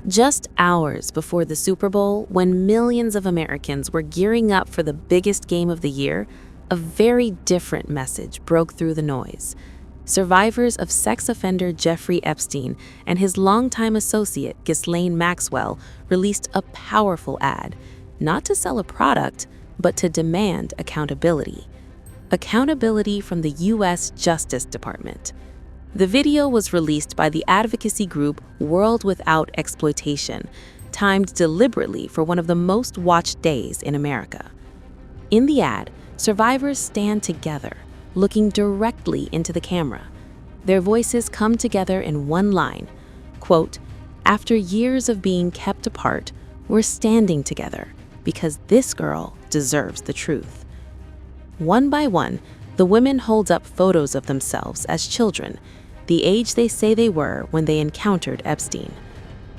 Just hours before the Super Bowl, when millions of Americans were gearing up for the biggest game of the year, a very different message broke through the noise. Survivors of sex offender Jeffrey Epstein and his longtime associate Ghislaine Maxwell released a powerful ad, not to sell a product, but to demand accountability. Accountability from the U.S. Justice Department. The video was released by the advocacy group World Without Exploitation, timed deliberately for one of the most watched days in America. In the ad, survivors stand together, looking directly into the camera. Their voices come together in one line, quote, "After years of being kept apart, we're standing together because this girl deserves the truth." One by one, the women hold up photos of themselves as children, the age they say they were when they encountered Epstein.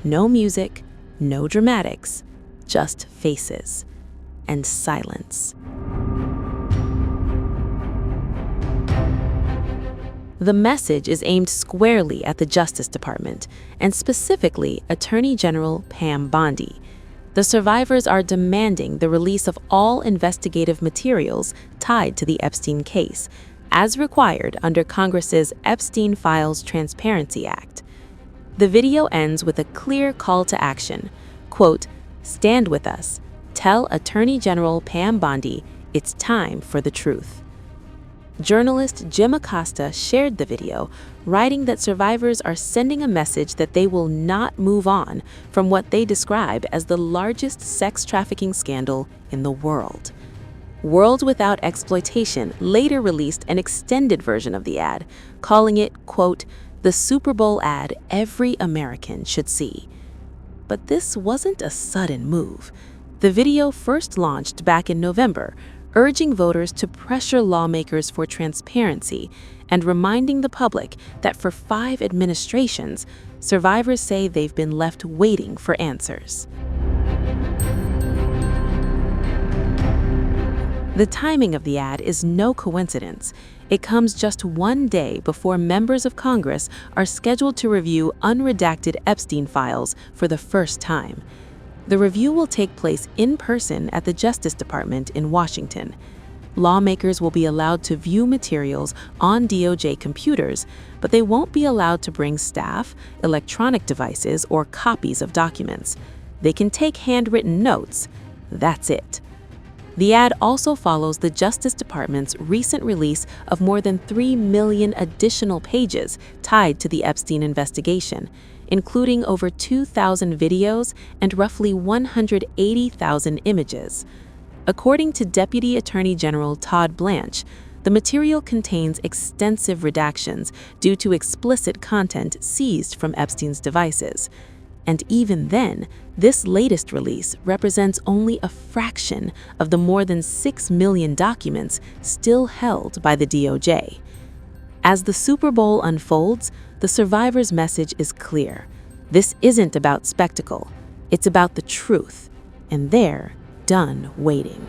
No music, no dramatics, just faces and silence. The message is aimed squarely at the Justice Department, and specifically Attorney General Pam Bondi. The survivors are demanding the release of all investigative materials tied to the Epstein case, as required under Congress's Epstein Files Transparency Act. The video ends with a clear call to action, quote, "Stand with us. Tell Attorney General Pam Bondi it's time for the truth." Journalist Jim Acosta shared the video, writing that survivors are sending a message that they will not move on from what they describe as the largest sex trafficking scandal in the world. World Without Exploitation later released an extended version of the ad, calling it, quote, "the Super Bowl ad every American should see." But this wasn't a sudden move. The video first launched back in November, urging voters to pressure lawmakers for transparency and reminding the public that for 5 administrations, survivors say they've been left waiting for answers. The timing of the ad is no coincidence. It comes just one day before members of Congress are scheduled to review unredacted Epstein files for the first time. The review will take place in person at the Justice Department in Washington. Lawmakers will be allowed to view materials on DOJ computers, but they won't be allowed to bring staff, electronic devices, or copies of documents. They can take handwritten notes. That's it. The ad also follows the Justice Department's recent release of more than 3 million additional pages tied to the Epstein investigation, including over 2,000 videos and roughly 180,000 images. According to Deputy Attorney General Todd Blanche, the material contains extensive redactions due to explicit content seized from Epstein's devices. And even then, this latest release represents only a fraction of the more than 6 million documents still held by the DOJ. As the Super Bowl unfolds, the survivors' message is clear. This isn't about spectacle. It's about the truth. And they're done waiting.